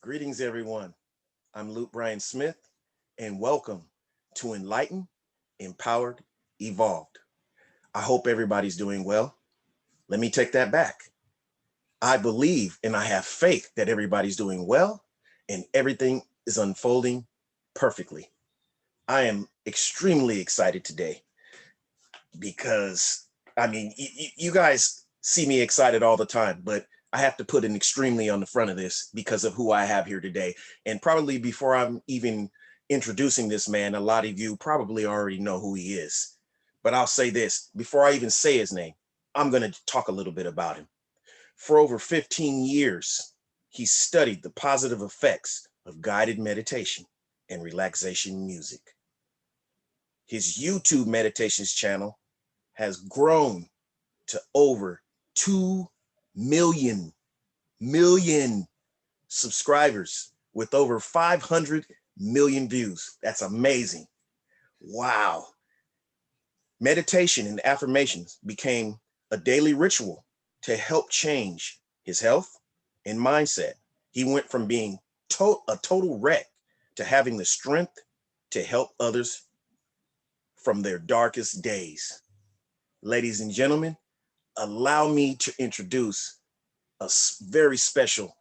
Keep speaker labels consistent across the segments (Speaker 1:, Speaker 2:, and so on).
Speaker 1: Greetings, everyone. I'm Bryon Smith, and welcome to Enlighten, Empowered, Evolved. I hope everybody's doing well. Let me take that back. I believe and I have faith that everybody's doing well and everything is unfolding perfectly. I am extremely excited today because, you guys see me excited all the time, but I have to put an extremely on the front of this because of who I have here today. And probably before I'm even introducing this man, a lot of you probably already know who he is. But I'll say this before I even say his name, I'm going to talk a little bit about him. For over 15 years, he studied the positive effects of guided meditation and relaxation music. His YouTube meditations channel has grown to over 2 million subscribers with over 500 million views. That's amazing. Wow. Meditation and affirmations became a daily ritual to help change his health and mindset. He went from being a total wreck to having the strength to help others from their darkest days. Ladies and gentlemen, allow me to introduce a very special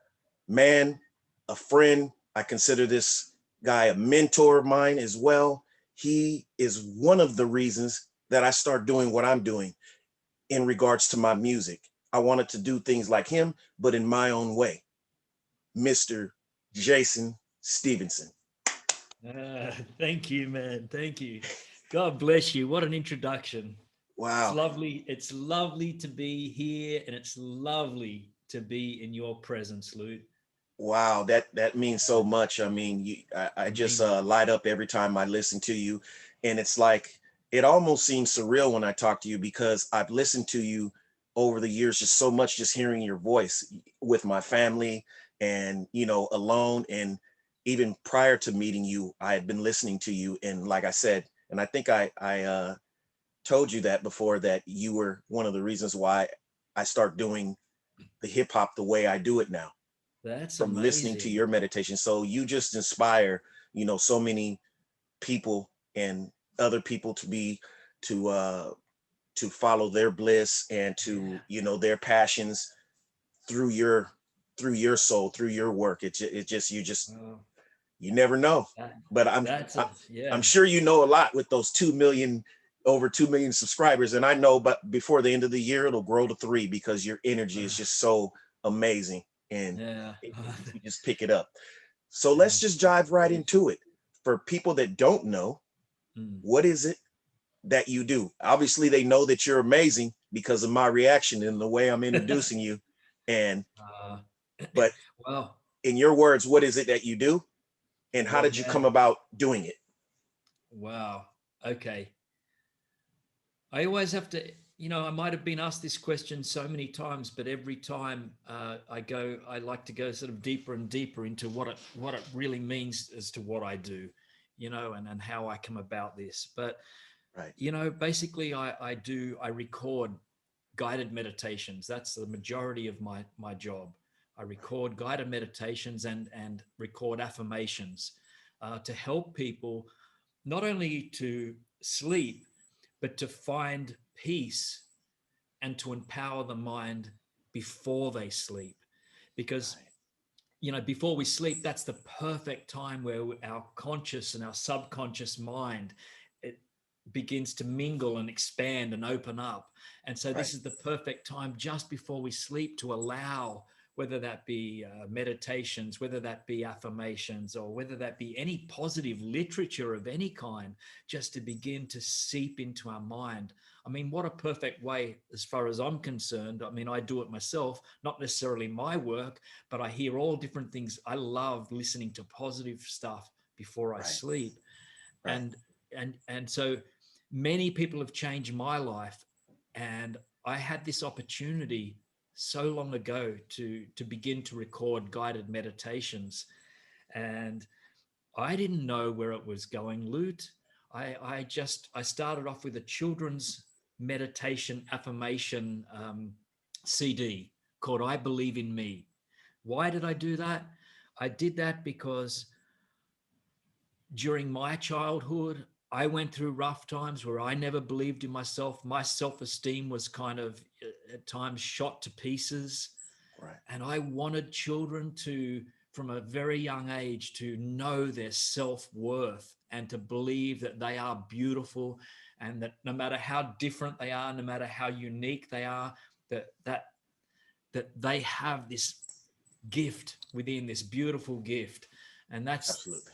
Speaker 1: man, a friend. I consider this guy a mentor of mine as well. He is one of the reasons that I start doing what I'm doing in regards to my music. I wanted to do things like him, but in my own way. Mr. Jason Stephenson.
Speaker 2: Thank you, man. Thank you. God bless you. What an introduction. It's
Speaker 1: Wow.
Speaker 2: lovely. It's lovely to be here, and it's lovely to be in your presence, Lute.
Speaker 1: Wow, that means so much. I
Speaker 2: It
Speaker 1: just
Speaker 2: means
Speaker 1: light up every time I listen to you, and it's like it almost seems surreal when I talk to you because I've listened to you over the years just so much, just hearing your voice with my family and alone, and even prior to meeting you, I had been listening to you, and like I said, and I think I told you that before that you were one of the reasons why I start doing the hip hop the way I do it now
Speaker 2: that's
Speaker 1: from listening to
Speaker 2: amazing.
Speaker 1: your meditation. So you just inspire, so many people and other people to uh to follow their bliss and to,
Speaker 2: Yeah.
Speaker 1: their passions through your soul, through your work. It just
Speaker 2: Well,
Speaker 1: you never know.
Speaker 2: that,
Speaker 1: But
Speaker 2: that's
Speaker 1: I,
Speaker 2: a
Speaker 1: I'm
Speaker 2: yeah.
Speaker 1: sure you know a lot with those 2 million over 2 million subscribers, and I know but before the end of the year it'll grow to 3 because your energy is just so amazing and
Speaker 2: Yeah.
Speaker 1: you just pick it up. So let's
Speaker 2: Thank
Speaker 1: just
Speaker 2: you.
Speaker 1: dive right
Speaker 2: Appreciate
Speaker 1: into it. For people that don't know,
Speaker 2: it. Mm.
Speaker 1: what is it that you do? Obviously, they know that you're amazing because of my reaction and the way I'm introducing you. And
Speaker 2: uh,
Speaker 1: but
Speaker 2: well,
Speaker 1: in your words, what is it that you do, and how
Speaker 2: well,
Speaker 1: did you come
Speaker 2: man.
Speaker 1: about doing it?
Speaker 2: Wow. Okay. I always have to, I might have been asked this question so many times, but every time I like to go sort of deeper and deeper into what it really means as to what I do, and how I come about this. But,
Speaker 1: Right,
Speaker 2: basically I record guided meditations. That's the majority of my job. I record guided meditations and record affirmations to help people not only to sleep, but to find peace and to empower the mind before they sleep. Because,
Speaker 1: right,
Speaker 2: before we sleep, that's the perfect time where our conscious and our subconscious mind, it begins to mingle and expand and open up. And so
Speaker 1: right,
Speaker 2: this is the perfect time just before we sleep to allow, whether that be meditations, whether that be affirmations, or whether that be any positive literature of any kind, just to begin to seep into our mind. I mean, what a perfect way, as far as I'm concerned. I mean, I do it myself, not necessarily my work, but I hear all different things. I love listening to positive stuff before I
Speaker 1: right,
Speaker 2: sleep.
Speaker 1: right,
Speaker 2: And so many people have changed my life, and I had this opportunity so long ago to begin to record guided meditations, and I didn't know where it was going, Loot. I started off with a children's meditation affirmation CD called I Believe in Me. Why did I do that? I did that because during my childhood, I went through rough times where I never believed in myself. My self-esteem was kind of at times shot to pieces.
Speaker 1: Right.
Speaker 2: And I wanted children to, from a very young age, to know their self-worth and to believe that they are beautiful, and that no matter how different they are, no matter how unique they are, that they have this gift within, this beautiful gift. And
Speaker 1: Absolutely.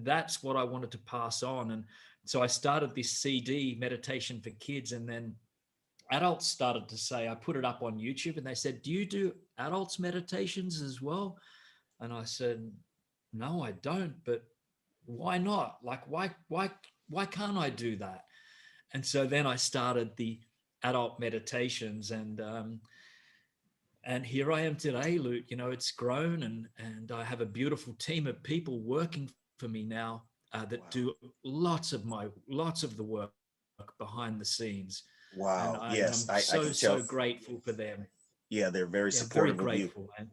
Speaker 2: that's what I wanted to pass on. And so I started this CD, Meditation for Kids, and then adults started to say, I put it up on YouTube, and they said, do you do adults meditations as well? And I said, no, I don't, but why not? Like, why can't I do that? And so then I started the adult meditations, and here I am today, Lute. You know, it's grown, and I have a beautiful team of people working for me now that
Speaker 1: Wow.
Speaker 2: do lots of the work behind the scenes,
Speaker 1: Wow.
Speaker 2: and
Speaker 1: Yes,
Speaker 2: I'm
Speaker 1: I
Speaker 2: so
Speaker 1: can tell.
Speaker 2: grateful for them.
Speaker 1: Yeah, they're very
Speaker 2: Yeah, very
Speaker 1: supportive of you.
Speaker 2: grateful, man.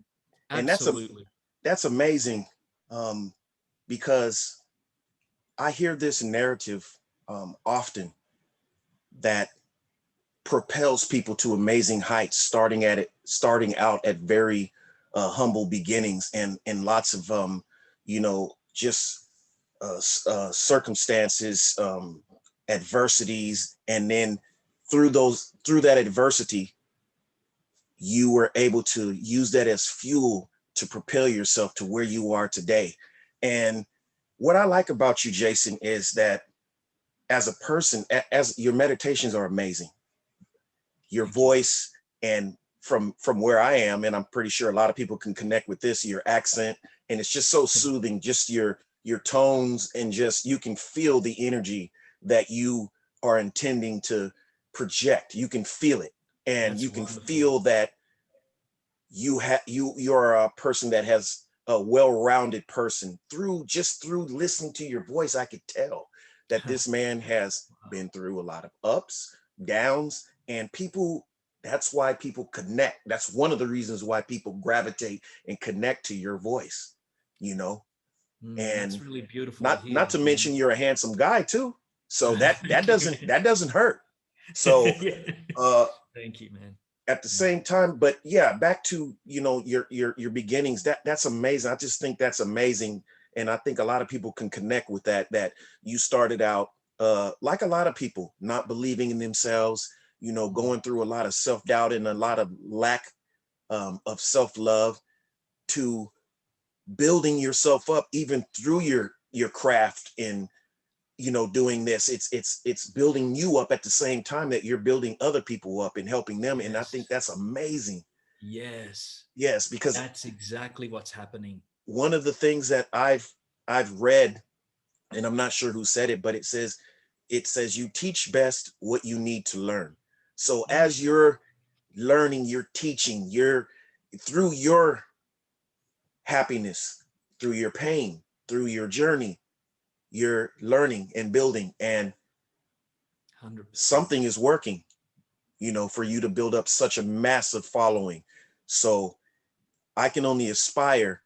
Speaker 1: And
Speaker 2: Absolutely.
Speaker 1: that's amazing. Um, because I hear this narrative often that propels people to amazing heights, starting out at very humble beginnings, and lots of just circumstances, adversities, and then through that adversity, you were able to use that as fuel to propel yourself to where you are today. And what I like about you, Jason, is that as a person, as your meditations are amazing, your
Speaker 2: Thank you.
Speaker 1: voice, and from where I am, and I'm pretty sure a lot of people can connect with this, your accent, and it's just so soothing, just your tones, and just you can feel the energy that you are intending to project. You can feel it, and
Speaker 2: That's
Speaker 1: you can
Speaker 2: wonderful.
Speaker 1: feel that you're a person that has a well-rounded person. Through listening to your voice, I could tell that this man has
Speaker 2: Wow.
Speaker 1: been through a lot of ups, downs, and people, that's why people connect. That's one of the reasons why people gravitate and connect to your voice, you know.
Speaker 2: That's
Speaker 1: And
Speaker 2: really beautiful to
Speaker 1: not
Speaker 2: hear,
Speaker 1: to
Speaker 2: man.
Speaker 1: mention you're a handsome guy too, so that
Speaker 2: Thank you.
Speaker 1: doesn't hurt. So
Speaker 2: Yeah.
Speaker 1: uh
Speaker 2: Thank you, man.
Speaker 1: at the
Speaker 2: Mm.
Speaker 1: same time, but yeah, back to your beginnings. That's amazing. I just think that's amazing, and I think a lot of people can connect with that. That you started out like a lot of people, not believing in themselves,
Speaker 2: Mm.
Speaker 1: going through a lot of self-doubt and a lot of lack of self-love, to building yourself up even through your craft in doing this. It's building you up at the same time that you're building other people up and helping them, and I think
Speaker 2: Yes.
Speaker 1: that's amazing.
Speaker 2: Yes.
Speaker 1: Yes, because
Speaker 2: That's exactly what's happening.
Speaker 1: one of the things that I've read, and I'm not sure who said it, but it says you teach best what you need to learn. So as
Speaker 2: Mm.
Speaker 1: you're learning, you're teaching, you're through your happiness, through your pain, through your journey, you're learning and building, and
Speaker 2: 100%.
Speaker 1: something is working, for you to build up such a massive following. So I can only aspire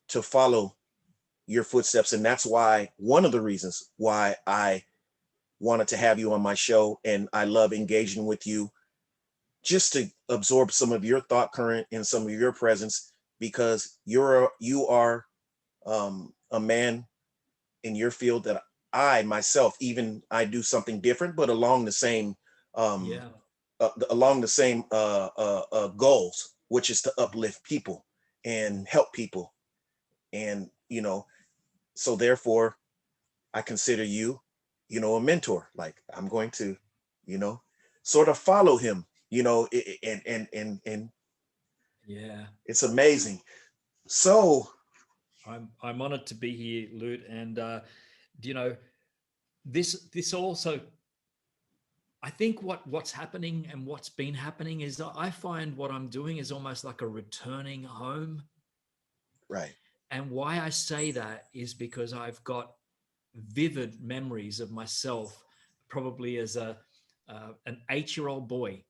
Speaker 1: to follow your footsteps. And that's why, one of the reasons why I wanted to have you on my show. And I love engaging with you just to absorb some of your thought current and some of your presence, because you are a man in your field that I myself, even I do something different, but um,
Speaker 2: Yeah.
Speaker 1: along the same goals, which is to uplift people
Speaker 2: Mm.
Speaker 1: and help people. And, so therefore, I consider you, a mentor. Like I'm going to, you know, sort of follow him, and
Speaker 2: Yeah.
Speaker 1: it's amazing. So,
Speaker 2: I'm honored to be here, Lute. And you know, this also, I think what's happening and what's been happening is I find what I'm doing is almost like a returning home.
Speaker 1: right,
Speaker 2: And why I say that is because I've got vivid memories of myself, probably as an 8-year-old boy.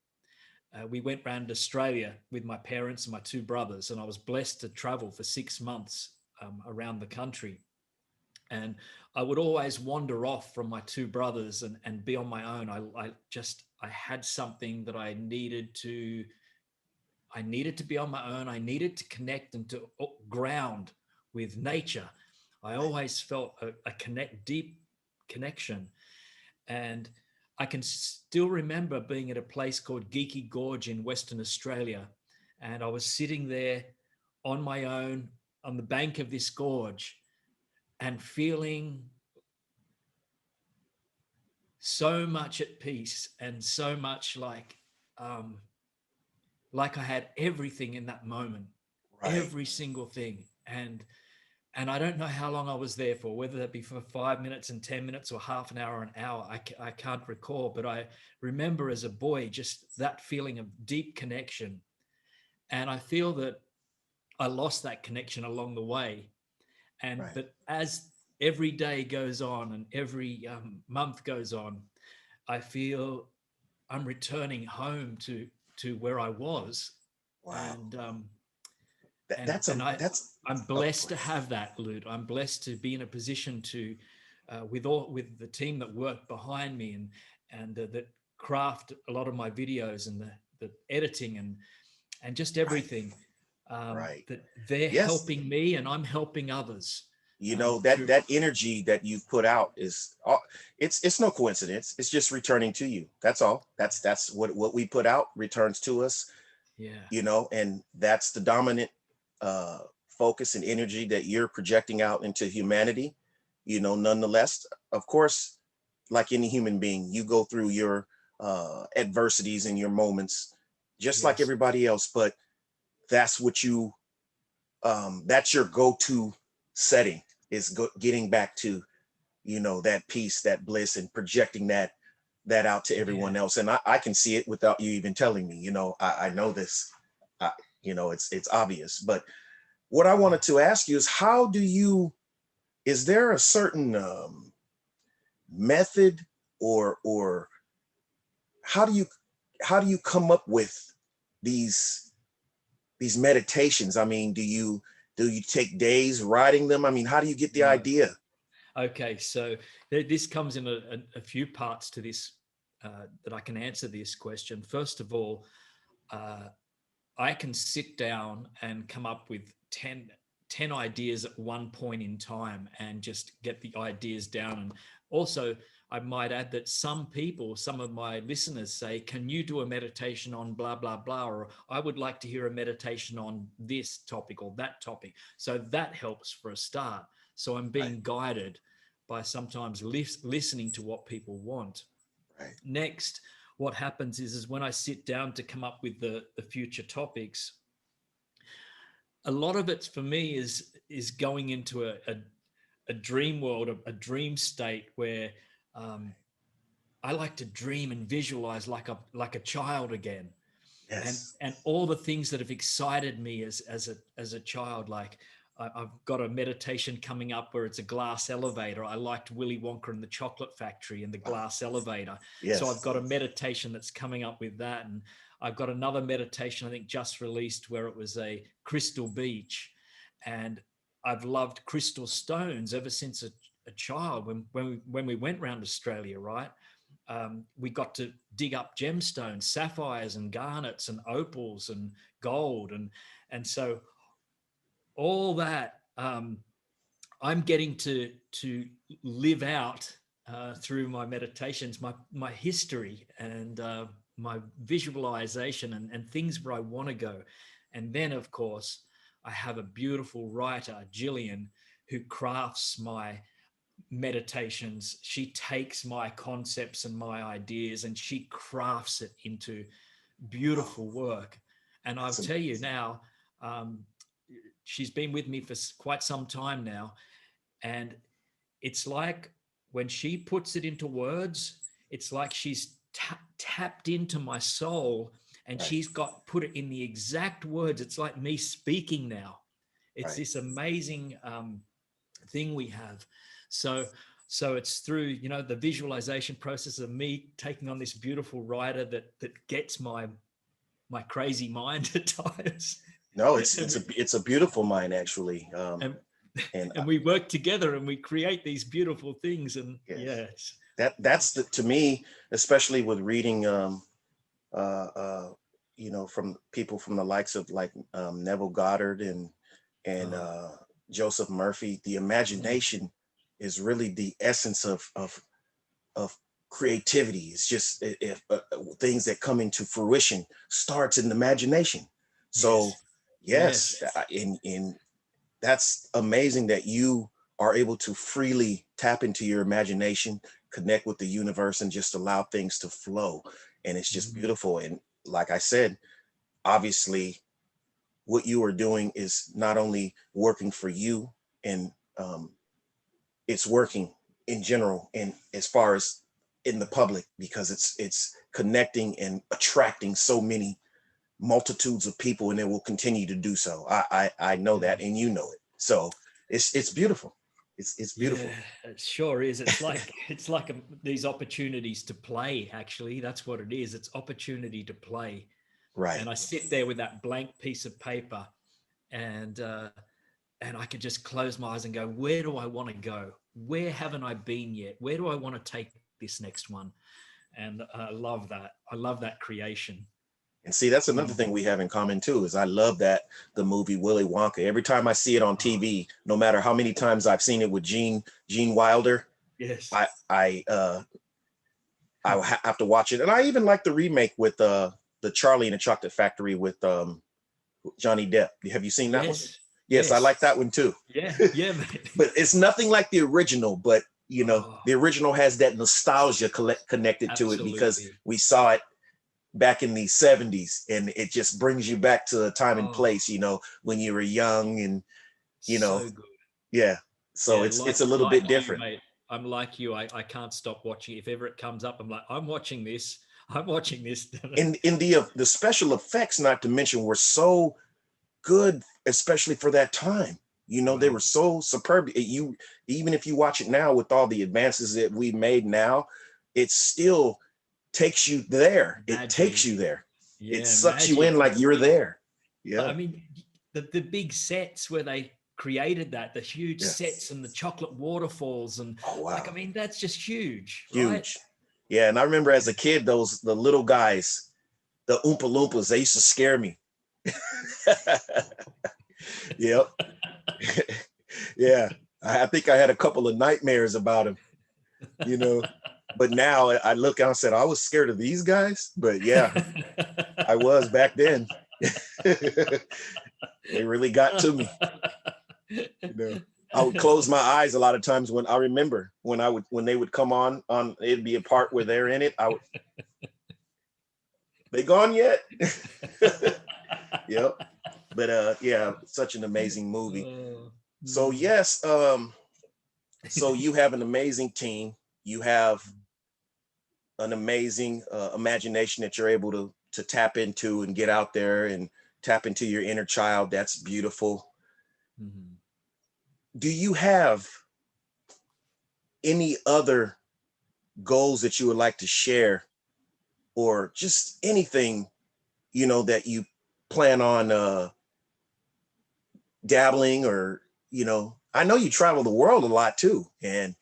Speaker 2: We went round Australia with my parents and my two brothers, and I was blessed to travel for 6 months around the country. And I would always wander off from my two brothers and be on my own. I had something that I needed to be on my own. I needed to connect and to ground with nature. I
Speaker 1: Right.
Speaker 2: always felt a deep connection. And I can still remember being at a place called Geeky Gorge in Western Australia. And I was sitting there on my own on the bank of this gorge and feeling so much at peace and so much um, like I had everything in that moment,
Speaker 1: Right.
Speaker 2: every single thing. And I don't know how long I was there for, whether that be for 5 minutes and 10 minutes or half an hour, an hour. I can't recall, but I remember as a boy just that feeling of deep connection. And I feel that I lost that connection along the way. And
Speaker 1: Right.
Speaker 2: but as every day goes on and every month goes on, I feel I'm returning home to where I was,
Speaker 1: Wow.
Speaker 2: and
Speaker 1: That,
Speaker 2: and
Speaker 1: that's
Speaker 2: and
Speaker 1: a
Speaker 2: I
Speaker 1: that's
Speaker 2: I'm
Speaker 1: oh,
Speaker 2: blessed to have that, Lute. I'm blessed to be in a position to with the team that work behind me and that craft a lot of my videos and the editing and just
Speaker 1: right.
Speaker 2: everything,
Speaker 1: Right.
Speaker 2: that they're
Speaker 1: Yes.
Speaker 2: helping me and I'm helping others
Speaker 1: You know, that
Speaker 2: through.
Speaker 1: that energy that you've put out is it's no coincidence. It's just returning to you. That's all. That's what we put out returns to us,
Speaker 2: Yeah,
Speaker 1: you know, and that's the dominant uh focus and energy that you're projecting out into humanity, you know. Nonetheless, of course, like any human being, you go through your adversities and your moments just like
Speaker 2: yes,
Speaker 1: everybody else, but that's what you that's your go-to setting, is getting back to, you know, that peace, that bliss, and projecting that out to everyone
Speaker 2: yeah.
Speaker 1: else. And I can see it without you even telling me. You know, I know this. I, you know, it's obvious. But what I wanted to ask you is, how do you? Is there a certain method, or how do you come up with these meditations? I mean, do you take days writing them? I mean, how do you get the
Speaker 2: No.
Speaker 1: idea?
Speaker 2: Okay, so this comes in a few parts to this, that I can answer this question. First of all, uh, I can sit down and come up with 10 ideas at one point in time and just get the ideas down. And also, I might add that some of my listeners say, can you do a meditation on blah, blah, blah? Or I would like to hear a meditation on this topic or that topic. So that helps for a start. So I'm
Speaker 1: Right,
Speaker 2: being guided by sometimes listening to what people want.
Speaker 1: right,
Speaker 2: Next, what happens is when I sit down to come up with the future topics, a lot of it for me is going into a dream world, a dream state where um, I like to dream and visualize like a child again,
Speaker 1: yes,
Speaker 2: and all the things that have excited me as a child. Like I've got a meditation coming up where it's a glass elevator. I liked Willy Wonka and the Chocolate Factory and the
Speaker 1: wow,
Speaker 2: glass elevator. So I've
Speaker 1: yes,
Speaker 2: got a meditation that's coming up with that. And I've got another meditation I think just released where it was a crystal beach. And I've loved crystal stones ever since a child. When we went around Australia, right? We got to dig up gemstones, sapphires and garnets and opals and gold, and so all that, I'm getting to live out through my meditations, my history and my visualization and things where I want to go. And then, of course, I have a beautiful writer, Gillian, who crafts my meditations. She takes my concepts and my ideas and she crafts it into
Speaker 1: wow,
Speaker 2: beautiful work. And I'll
Speaker 1: that's
Speaker 2: tell you
Speaker 1: amazing.
Speaker 2: now, um, she's been with me for quite some time now. And it's like when she puts it into words, it's like she's tapped into my soul and
Speaker 1: Right,
Speaker 2: she's got put it in the exact words. It's like me speaking now. It's
Speaker 1: right,
Speaker 2: this amazing thing we have. So it's through, you know, the visualization process of me taking on this beautiful writer that gets my crazy mind at times.
Speaker 1: no,
Speaker 2: and,
Speaker 1: it's a beautiful mind, actually.
Speaker 2: and
Speaker 1: And
Speaker 2: And we work together and we create these beautiful things. And
Speaker 1: yes,
Speaker 2: yes.
Speaker 1: that's the, to me, especially with reading, uh, uh, from people from the likes of like Neville Goddard and
Speaker 2: Oh,
Speaker 1: Joseph Murphy, the
Speaker 2: mm,
Speaker 1: imagination is really the essence of creativity. It's just if things that come into fruition starts in the imagination. So
Speaker 2: yes.
Speaker 1: yes,
Speaker 2: Yes.
Speaker 1: in that's amazing that you are able to freely tap into your imagination, connect with the universe, and just allow things to flow. And it's just
Speaker 2: Mhm.
Speaker 1: beautiful. And like I said, obviously, what you are doing is not only working for you, and um, it's working in general, and as far as in the public, because it's connecting and attracting so many multitudes of people, and it will continue to do so. I know that,
Speaker 2: Yeah.
Speaker 1: and you know it. So it's beautiful. It's
Speaker 2: Yeah,
Speaker 1: beautiful.
Speaker 2: it sure is. It's like these opportunities to play. Actually, that's what it is. It's opportunity to play.
Speaker 1: Right.
Speaker 2: And I sit there with that blank piece of paper, and and I could just close my eyes and go, where do I want to go? Where haven't I been yet? Where do I want to take this next one? And I love that. I love that creation.
Speaker 1: And see, that's another
Speaker 2: Mm.
Speaker 1: thing we have in common too, is I love that the movie Willy Wonka. Every time I see it on
Speaker 2: Oh,
Speaker 1: TV, no matter how many times I've seen it with Gene Wilder,
Speaker 2: yes.
Speaker 1: I have to watch it. And I even like the remake with the Charlie and the Chocolate Factory with Johnny Depp. Have you seen that one?
Speaker 2: Yes.
Speaker 1: Yes, I
Speaker 2: Yes.
Speaker 1: like that one too.
Speaker 2: Yeah. Yeah, mate.
Speaker 1: But it's nothing like the original. But
Speaker 2: Oh,
Speaker 1: the original has that nostalgia connected to it because
Speaker 2: absolutely.
Speaker 1: we saw it back in the 70s, and it just brings you back to a time and
Speaker 2: Oh,
Speaker 1: place, when you were young, and you know,
Speaker 2: so good.
Speaker 1: yeah. So
Speaker 2: Yeah,
Speaker 1: it's a little
Speaker 2: like
Speaker 1: bit
Speaker 2: you,
Speaker 1: different.
Speaker 2: mate. I'm like you. I can't stop watching. If ever it comes up, I'm like, I'm watching this. I'm watching this.
Speaker 1: In the special effects, not to mention, were so good, especially for that time. They were
Speaker 2: Wow.
Speaker 1: so superb. You Even if you watch it now with all the advances that we made now, it still takes you there. It takes
Speaker 2: Magic.
Speaker 1: you there. It
Speaker 2: Yeah,
Speaker 1: sucks you
Speaker 2: magic.
Speaker 1: in like you're there.
Speaker 2: I
Speaker 1: Yeah.
Speaker 2: mean, the big sets where they created that, the huge
Speaker 1: Yeah.
Speaker 2: sets and the chocolate waterfalls, and
Speaker 1: Oh
Speaker 2: like, I
Speaker 1: wow.
Speaker 2: mean, that's just huge, right?
Speaker 1: Huge. Yeah, and I remember as a kid, the little guys, the Oompa Loompas, they used to scare me. Yep. Yeah. I think I had a couple of nightmares about them, you know. But now I look out and said, I was scared of these guys. But yeah, I was back then. They really got to me, you know. I would close my eyes a lot of times when I remember when they would come on it'd be a part where they're in it. They gone yet? Yep. But yeah, such an amazing movie.
Speaker 2: Oh,
Speaker 1: So
Speaker 2: mm.
Speaker 1: yes, so you have an amazing team. You have an amazing imagination that you're able to tap into and get out there and tap into your inner child. That's beautiful.
Speaker 2: Mhm.
Speaker 1: Do you have any other goals that you would like to share, or just anything that you plan on dabbling, or I know you travel the world a lot too, and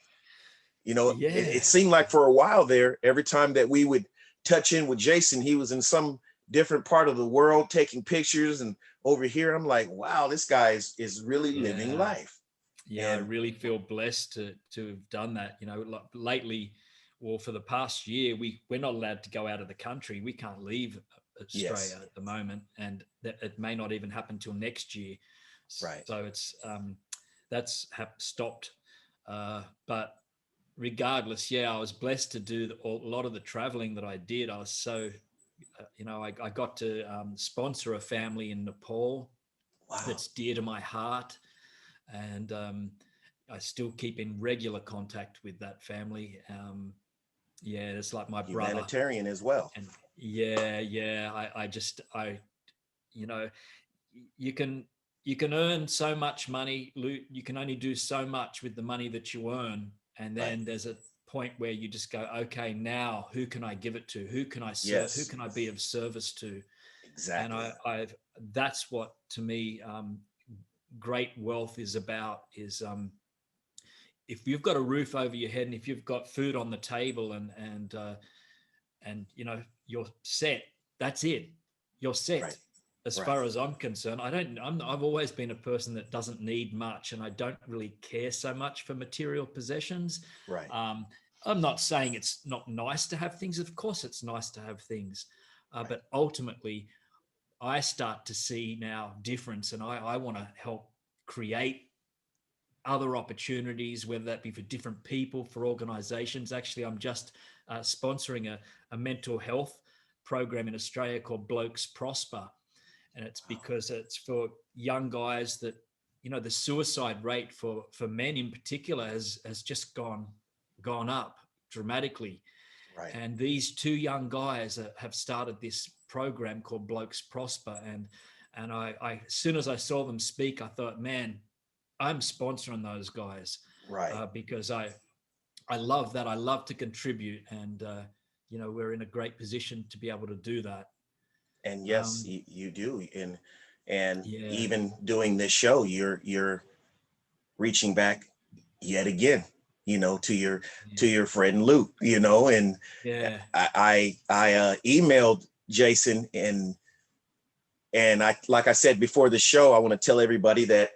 Speaker 2: Yeah.
Speaker 1: it seemed like for a while there, every time that we would touch in with Jason, he was in some different part of the world taking pictures. And over here, I'm like, wow, this guy is really living
Speaker 2: Yeah.
Speaker 1: life.
Speaker 2: Yeah, I
Speaker 1: And
Speaker 2: really feel blessed to have done that. Like lately, well, for the past year, we're not allowed to go out of the country. We can't leave
Speaker 1: yes,
Speaker 2: Australia at the moment, and that it may not even happen till next year.
Speaker 1: right.
Speaker 2: So that's stopped. But regardless, yeah, I was blessed to do a lot of the traveling that I did. I was so, I got to sponsor a family in Nepal
Speaker 1: Wow.
Speaker 2: that's dear to my heart, and I still keep in regular contact with that family. Yeah, it's like my brother,
Speaker 1: Humanitarian as well.
Speaker 2: and yeah. I just you know, you can you can earn so much money. You can only do so much with the money that you earn, and
Speaker 1: Right.
Speaker 2: then there's a point where you just go, okay, now who can I give it to? Who can I serve? Who
Speaker 1: Yes,
Speaker 2: can I be of service to? And
Speaker 1: exactly.
Speaker 2: I've that's what to me great wealth is about is if you've got a roof over your head and if you've got food on the table and you know you're set, that's it. You're
Speaker 1: Right.
Speaker 2: set. As
Speaker 1: Right.
Speaker 2: far as I'm concerned, I've always been a person that doesn't need much, and I don't really care so much for material possessions.
Speaker 1: Right.
Speaker 2: Um, I'm not saying it's not nice to have things. Of course, it's nice to have things,
Speaker 1: Right.
Speaker 2: but ultimately, I start to see now difference, and I want to help create other opportunities, whether that be for different people, for organizations. Actually, I'm just sponsoring a mental health program in Australia called Blokes Prosper. And it's
Speaker 1: Wow.
Speaker 2: because it's for young guys that, you know, the suicide rate for men in particular has just gone up dramatically.
Speaker 1: Right.
Speaker 2: And these two young guys have started this program called Blokes Prosper. And as soon as I saw them speak, I thought, man, I'm sponsoring those guys
Speaker 1: Right.
Speaker 2: because I love that. I love to contribute, and you know, we're in a great position to be able to do that.
Speaker 1: And yes,
Speaker 2: Um,
Speaker 1: you do. And
Speaker 2: yeah,
Speaker 1: even doing this show, you're reaching back yet again, to
Speaker 2: yeah,
Speaker 1: your friend Luke, and
Speaker 2: yeah.
Speaker 1: I emailed Jason, and I, like I said before the show, I want to tell everybody that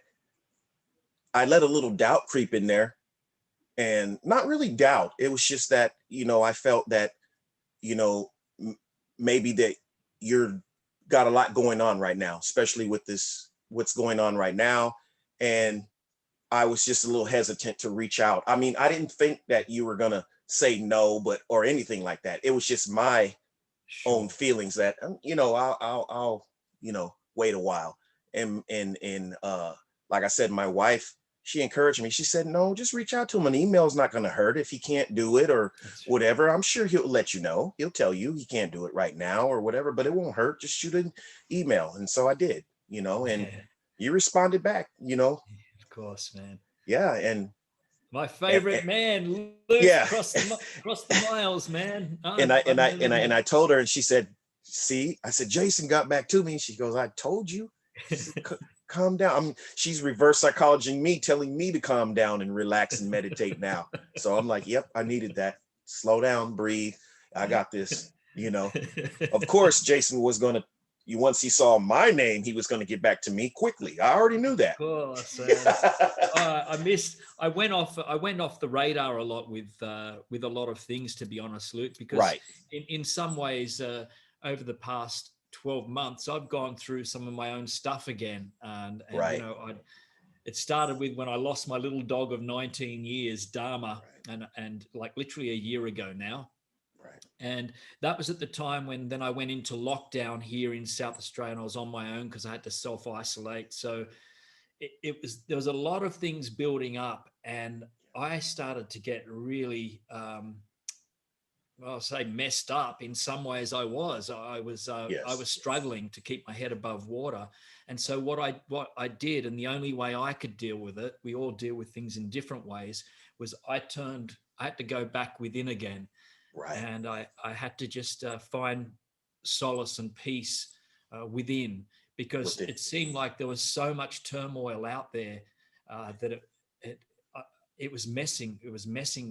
Speaker 1: I let a little doubt creep in there, and not really doubt. It was just that, I felt that, you know, maybe that you're got a lot going on right now, especially with what's going on right now. And I was just a little hesitant to reach out. I mean, I didn't think that you were going to say no, or anything like that. It was just my own
Speaker 2: Sure.
Speaker 1: feelings that, I'll wait a while. And like I said, my wife, she encouraged me. She said, no, just reach out to him. An email's not going to hurt if he can't do it or
Speaker 2: That's
Speaker 1: whatever. I'm sure he'll let you know. He'll tell you he can't do it right now or whatever, but it won't hurt. Just shoot an email. And so I did, and
Speaker 2: yeah,
Speaker 1: you responded back,
Speaker 2: of course, man.
Speaker 1: yeah.
Speaker 2: My
Speaker 1: And
Speaker 2: favorite man, Luke,
Speaker 1: yeah.
Speaker 2: cross the miles, man.
Speaker 1: and I and I and I and
Speaker 2: Unbelievable.
Speaker 1: I told her, and she said, "See," I said, "Jason got back to me." She goes, "I told you." She said, "Calm down." She's reverse psychologying me, telling me to calm down and relax and meditate now. So I'm like, "Yep, I needed that. Slow down, breathe. I got this." Of course, Jason was gonna. Once he saw my name, he was going to get back to me quickly. I already knew that.
Speaker 2: Course, man. I went off the radar a lot with a lot of things, to be honest, Luke, because
Speaker 1: Right,
Speaker 2: in some ways over the past 12 months I've gone through some of my own stuff again, and you
Speaker 1: right,
Speaker 2: know, it started with when I lost my little dog of 19 years, Dharma,
Speaker 1: right,
Speaker 2: and like literally a year ago now.
Speaker 1: right.
Speaker 2: And that was at the time when then I went into lockdown here in South Australia, and I was on my own because I had to self isolate. So it was, there was a lot of things building up, and I started to get really well, I'll say messed up. In some ways I was
Speaker 1: Yes, yes.
Speaker 2: struggling to keep my head above water. And so what I did, and the only way I could deal with it, we all deal with things in different ways, was I had to go back within again,
Speaker 1: Right.
Speaker 2: and I had to just find solace and peace within, because
Speaker 1: Within.
Speaker 2: it seemed like there was so much turmoil out there that it uh, it was messing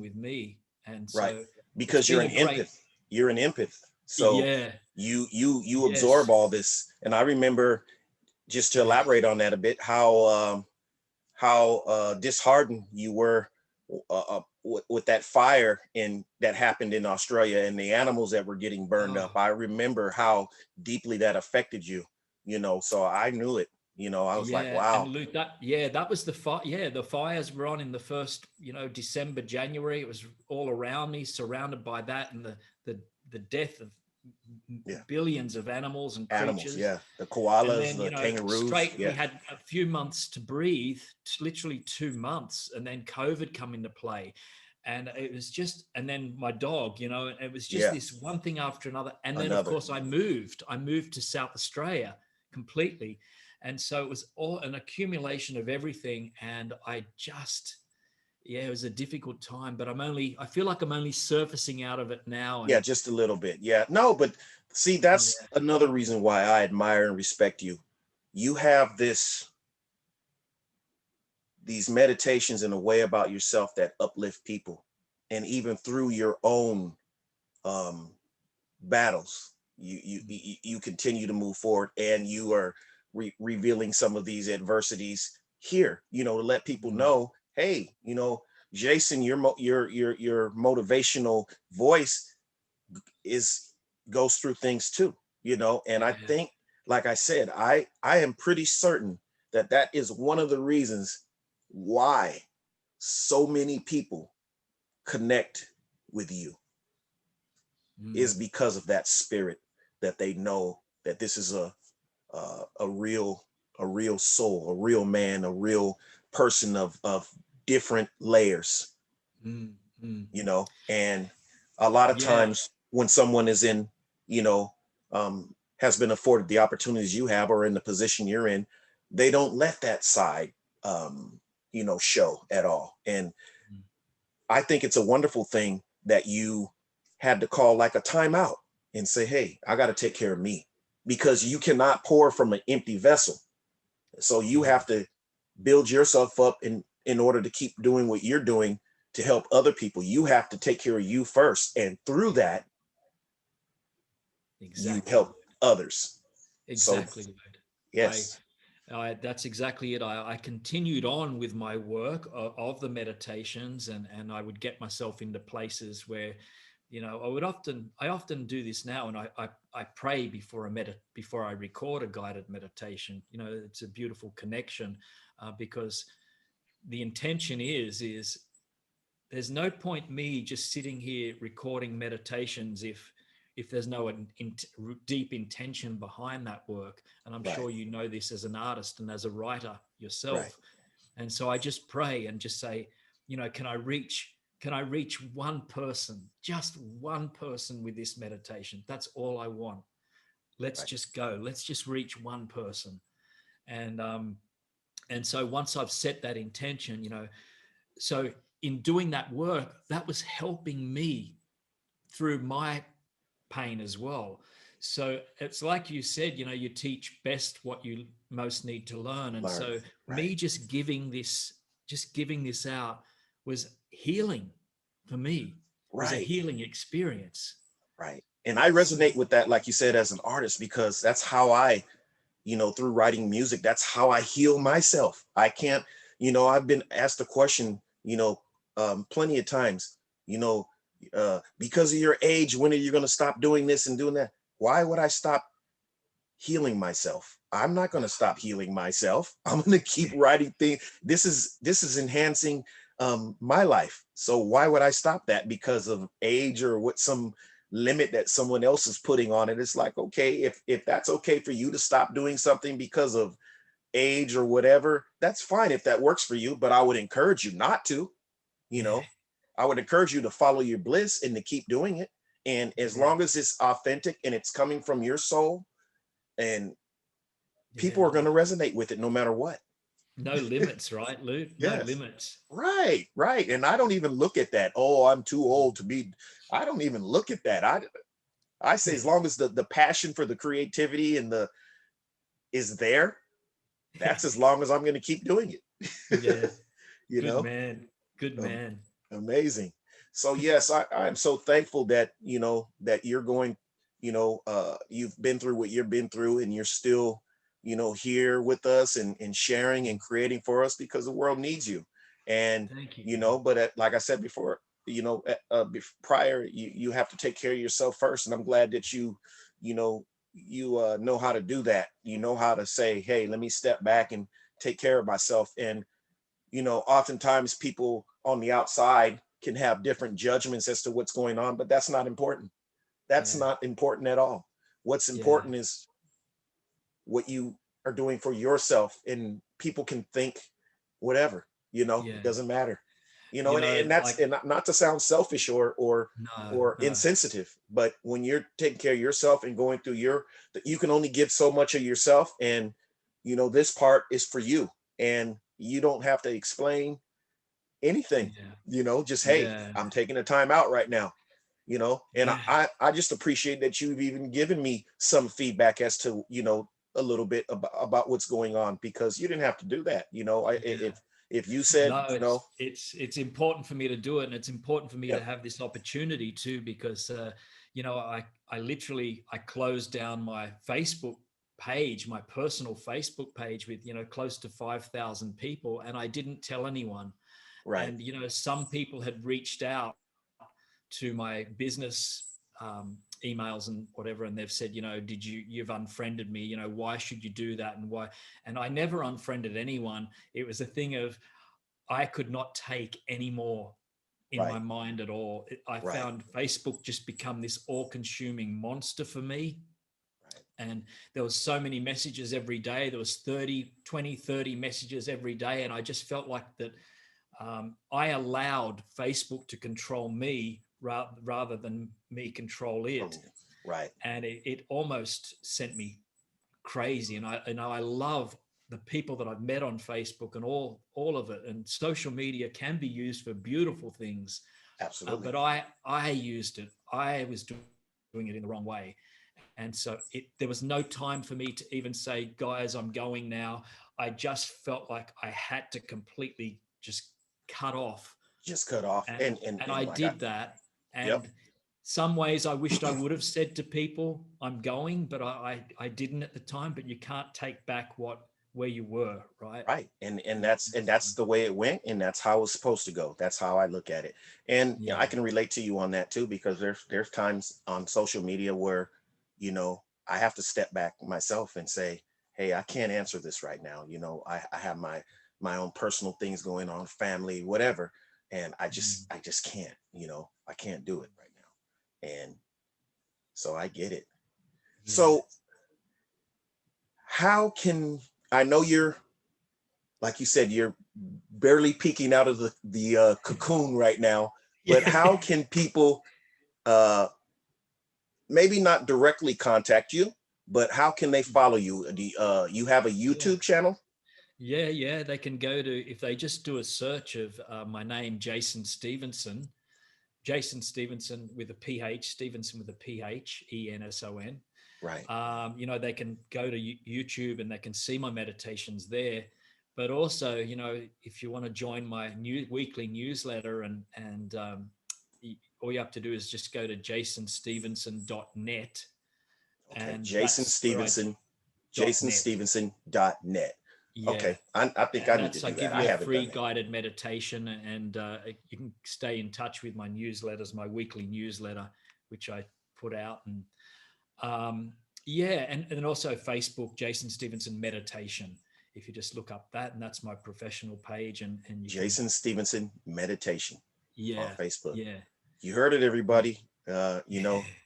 Speaker 2: with me. And
Speaker 1: Right.
Speaker 2: so it's
Speaker 1: Because you're
Speaker 2: been
Speaker 1: an
Speaker 2: a great,
Speaker 1: empath. You're an empath. So
Speaker 2: yeah,
Speaker 1: you absorb
Speaker 2: yes,
Speaker 1: all this. And I remember, just to
Speaker 2: yeah,
Speaker 1: elaborate on that a bit, how disheartened you were with that fire that happened in Australia and the animals that were getting burned up.
Speaker 2: oh,
Speaker 1: I remember how deeply that affected you. So I knew it. I was like,
Speaker 2: yeah. And
Speaker 1: wow.
Speaker 2: Luke, that was the fire. Yeah, the fires were on in the first, you know, December, January. It was all around me, surrounded by that, and the the death of
Speaker 1: Yeah.
Speaker 2: billions of animals and
Speaker 1: Animals.
Speaker 2: creatures.
Speaker 1: Yeah. The
Speaker 2: And
Speaker 1: koalas,
Speaker 2: then,
Speaker 1: the
Speaker 2: you know,
Speaker 1: kangaroos.
Speaker 2: straight, we
Speaker 1: Yeah.
Speaker 2: had a few months to breathe, literally 2 months, and then COVID come into play. And it was just, and then my dog, you know, it was just
Speaker 1: Yeah.
Speaker 2: this one thing after another. And then, of
Speaker 1: Another.
Speaker 2: course, I moved to South Australia completely. And so it was all an accumulation of everything. And I just, yeah, it was a difficult time, but I feel like I'm only surfacing out of it now.
Speaker 1: Yeah,
Speaker 2: And
Speaker 1: just a little bit. Yeah. No, but see, that's
Speaker 2: yeah,
Speaker 1: another reason why I admire and respect you. You have this these meditations in a way about yourself that uplift people. And even through your own um, battles, you continue to move forward, and you are revealing some of these adversities here, to let people
Speaker 2: Mm.
Speaker 1: know, hey, Jason, your motivational voice is goes through things too, and I
Speaker 2: Yeah.
Speaker 1: think, like I said, I am pretty certain that that is one of the reasons why so many people connect with you,
Speaker 2: Mm.
Speaker 1: is because of that spirit, that they know that this is a real soul, a real man, a real person of different layers,
Speaker 2: Mm. Mm.
Speaker 1: and a lot of
Speaker 2: Yeah.
Speaker 1: times when someone is in, has been afforded the opportunities you have, or in the position you're in, they don't let that side, show at all. And
Speaker 2: Mm.
Speaker 1: I think it's a wonderful thing that you had to call like a timeout and say, hey, I got to take care of me, because you cannot pour from an empty vessel. So you
Speaker 2: Yeah.
Speaker 1: have to build yourself up in order to keep doing what you're doing to help other people. You have to take care of you first. And through that, you
Speaker 2: Exactly.
Speaker 1: help others. So,
Speaker 2: Exactly, Lud. I,
Speaker 1: yes,
Speaker 2: that's exactly it. I continued on with my work of the meditations, and I would get myself into places where, I often do this now, and I pray before before I record a guided meditation. It's a beautiful connection, because the intention is there's no point me just sitting here recording meditations if there's no deep intention behind that work. And I'm
Speaker 1: right,
Speaker 2: sure you know this as an artist and as a writer
Speaker 1: right,
Speaker 2: yourself. And so I just pray and just say, can I reach one person, just one person with this meditation? That's all I want. Let's
Speaker 1: right,
Speaker 2: just go. Let's just reach one person. And so once I've set that intention, so in doing that work, that was helping me through my pain as well. So it's like you said, you teach best what you most need to learn. And
Speaker 1: learn,
Speaker 2: so
Speaker 1: right,
Speaker 2: me just giving this out was healing for me, was a
Speaker 1: right,
Speaker 2: healing experience.
Speaker 1: right. And I
Speaker 2: So,
Speaker 1: resonate with that, like you said, as an artist, because that's how I, through writing music, that's how I heal myself. I can't, I've been asked a question, plenty of times, because of your age, when are you going to stop doing this and doing that? Why would I stop healing myself? I'm not going to stop healing myself. I'm going to keep writing things. This is enhancing my life. So why would I stop that because of age, or what some limit that someone else is putting on it? It's like, okay, if that's okay for you to stop doing something because of age or whatever, that's fine if that works for you. But I would encourage you not to. You
Speaker 2: yeah,
Speaker 1: know, I would encourage you to follow your bliss and to keep doing it. And as
Speaker 2: yeah,
Speaker 1: long as it's authentic and it's coming from your soul, and people
Speaker 2: yeah.
Speaker 1: are going to resonate with it no matter what.
Speaker 2: No limits, right, Luke? No
Speaker 1: Yes.
Speaker 2: limits.
Speaker 1: Right, right. And I don't even look at that. Oh, I'm too old to be. I don't even look at that. I say, as long as the passion for the creativity and the is there, that's as long as I'm going to keep doing it.
Speaker 2: Yeah.
Speaker 1: you
Speaker 2: Good
Speaker 1: know,
Speaker 2: man. Good
Speaker 1: um,
Speaker 2: man.
Speaker 1: amazing. So yes, I'm so thankful that that you're going, you've been through what you've been through, and you're still, here with us, and sharing and creating for us, because the world needs you. And
Speaker 2: Thank you.
Speaker 1: but like I said before, prior, you have to take care of yourself first, and I'm glad that you know how to do that. You know how to say, hey, let me step back and take care of myself. And oftentimes people on the outside can have different judgments as to what's going on, but that's not important. That's
Speaker 2: Yeah.
Speaker 1: not important at all. What's
Speaker 2: Yeah.
Speaker 1: important is what you are doing for yourself, and people can think whatever, it
Speaker 2: Yeah.
Speaker 1: doesn't matter. And that's,
Speaker 2: Like,
Speaker 1: and not to sound selfish
Speaker 2: no,
Speaker 1: or
Speaker 2: no.
Speaker 1: insensitive, but when you're taking care of yourself and going through you can only give so much of yourself. And this part is for you, and you don't have to explain anything.
Speaker 2: Yeah.
Speaker 1: Just, hey,
Speaker 2: Yeah.
Speaker 1: I'm taking a time out right now. And
Speaker 2: Yeah.
Speaker 1: I just appreciate that you've even given me some feedback as to a little bit about what's going on, because you didn't have to do that.
Speaker 2: Yeah.
Speaker 1: If you said
Speaker 2: No,
Speaker 1: no,
Speaker 2: it's important for me to do it, and it's important for me to
Speaker 1: yep,
Speaker 2: have this opportunity too, because I literally I closed down my Facebook page, my personal Facebook page with close to 5,000 people, and I didn't tell anyone.
Speaker 1: right,
Speaker 2: And some people had reached out to my business emails and whatever, and they've said, you've unfriended me, why should you do that, and why? And I never unfriended anyone. It was a thing of I could not take any more in my
Speaker 1: right,
Speaker 2: mind at all. I
Speaker 1: right,
Speaker 2: found Facebook just become this all-consuming monster for me.
Speaker 1: right.
Speaker 2: And there was so many messages every day. There was 30 messages every day. And I just felt like that I allowed Facebook to control me rather than me control
Speaker 1: From
Speaker 2: it.
Speaker 1: you, right,
Speaker 2: And it almost sent me crazy. And I love the people that I've met on Facebook and all of it. And social media can be used for beautiful things,
Speaker 1: absolutely,
Speaker 2: but I used it. I was doing it in the wrong way, and so there was no time for me to even say, guys, I'm going now. I just felt like I had to completely just cut off,
Speaker 1: just cut off,
Speaker 2: and and I
Speaker 1: and like I,
Speaker 2: did that.
Speaker 1: yep,
Speaker 2: And some ways I wished I would have said to people, I'm going, but I didn't at the time. But you can't take back where you were, right?
Speaker 1: right, and that's the way it went, and that's how it's supposed to go. That's how I look at it, and
Speaker 2: Yeah.
Speaker 1: I can relate to you on that too, because there's times on social media where, I have to step back myself and say, hey, I can't answer this right now. I have my own personal things going on, family, whatever, and
Speaker 2: Mm.
Speaker 1: I just can't. I can't do it right now, and so I get it.
Speaker 2: Yeah.
Speaker 1: So how can I know you're, like you said, you're barely peeking out of the cocoon right now, but
Speaker 2: Yeah.
Speaker 1: how can people uh, maybe not directly contact you, but how can they follow you? You have a
Speaker 2: Yeah.
Speaker 1: YouTube channel?
Speaker 2: Yeah. They can go to, if they just do a search of my name, Jason Stephenson with a PH, Stevenson with a PH, Enson.
Speaker 1: Right.
Speaker 2: They can go to YouTube and they can see my meditations there. But also, if you want to join my weekly newsletter, and all you have to do is just go to jasonstevenson.net,
Speaker 1: Okay.
Speaker 2: and that's where I .net.
Speaker 1: jasonstevenson.net.
Speaker 2: Yeah.
Speaker 1: Okay. I think I
Speaker 2: And
Speaker 1: need to
Speaker 2: that's, I
Speaker 1: do that.
Speaker 2: give
Speaker 1: I
Speaker 2: you a
Speaker 1: haven't
Speaker 2: free
Speaker 1: done that.
Speaker 2: guided meditation, and you can stay in touch with my newsletters, my weekly newsletter, which I put out. And yeah, and also Facebook, Jason Stephenson Meditation. If you just look up that, and that's my professional page, and you can,
Speaker 1: Jason Stevenson Meditation on
Speaker 2: yeah,
Speaker 1: Facebook.
Speaker 2: yeah,
Speaker 1: You heard it,
Speaker 2: yeah.
Speaker 1: everybody.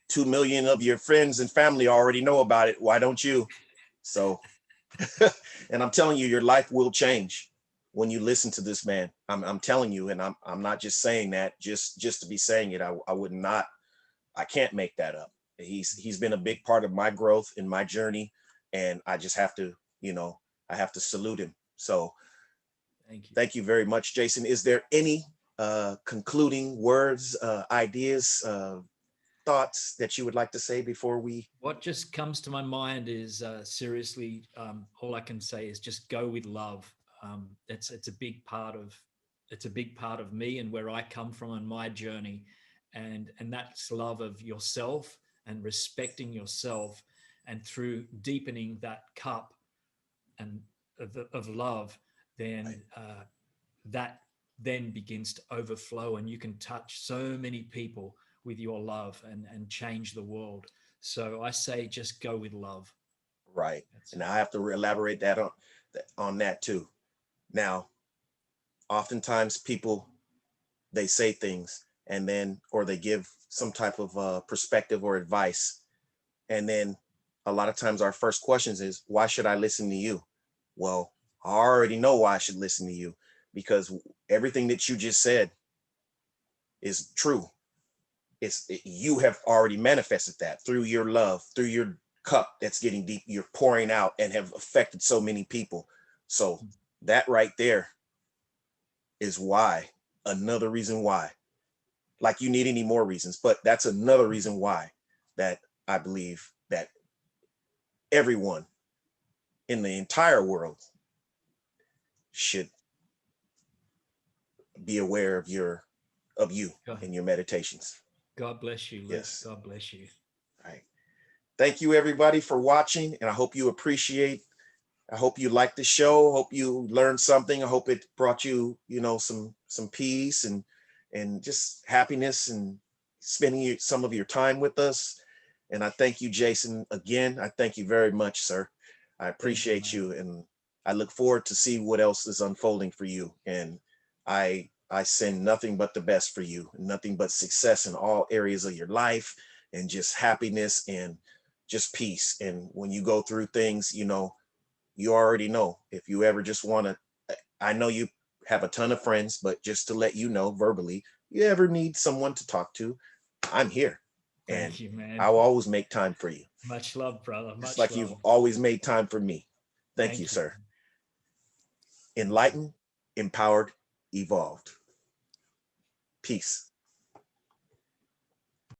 Speaker 1: 2 million of your friends and family already know about it. Why don't you? So, and I'm telling you, your life will change when you listen to this man. I'm telling you, and I'm not just saying that just to be saying it. I would not. I can't make that up. He's been a big part of my growth in my journey, and I just have to, I have to salute him. So,
Speaker 2: Thank you.
Speaker 1: thank you very much, Jason. Is there any concluding words, ideas, thoughts that you would like to say before we?
Speaker 2: What just comes to my mind is seriously, all I can say is just go with love. It's a big part of me and where I come from and my journey, and that's love of yourself and respecting yourself, and through deepening that cup and of love,
Speaker 1: Right,
Speaker 2: then that then begins to overflow, and you can touch so many people with your love, and change the world. So I say just go with love.
Speaker 1: right.
Speaker 2: That's
Speaker 1: And
Speaker 2: it.
Speaker 1: I have to elaborate that on that too. Now, oftentimes people, they say things and then, or they give some type of perspective or advice, and then a lot of times our first questions is, why should I listen to you? Well, I already know why I should listen to you, because everything that you just said is true. You have already manifested that through your love, through your cup that's getting deep, you're pouring out and have affected so many people. So that right there is why, another reason why, like you need any more reasons, but that's another reason why that I believe that everyone in the entire world should be aware of you
Speaker 2: God,
Speaker 1: in your meditations.
Speaker 2: God bless you, Luke.
Speaker 1: Yes.
Speaker 2: God bless you.
Speaker 1: All right. Thank you everybody for watching, and I hope you liked the show. Hope you learned something. I hope it brought you, some peace and just happiness and spending some of your time with us. And I thank you, Jason, again. I thank you very much, sir. I
Speaker 2: Thank you,
Speaker 1: appreciate
Speaker 2: man.
Speaker 1: you, and I look forward to see what else is unfolding for you. And I send nothing but the best for you, nothing but success in all areas of your life, and just happiness and just peace. And when you go through things, you already know. If you ever just want to, I know you have a ton of friends, but just to let you know verbally, you ever need someone to talk to, I'm here, and
Speaker 2: Thank you, man.
Speaker 1: I'll always make time for you,
Speaker 2: Much love, brother.
Speaker 1: just
Speaker 2: Much
Speaker 1: like you've
Speaker 2: love.
Speaker 1: always made time for me. Thank you,
Speaker 2: Thank you.
Speaker 1: sir.
Speaker 2: Thank you.
Speaker 1: Enlightened, empowered, evolved. Peace.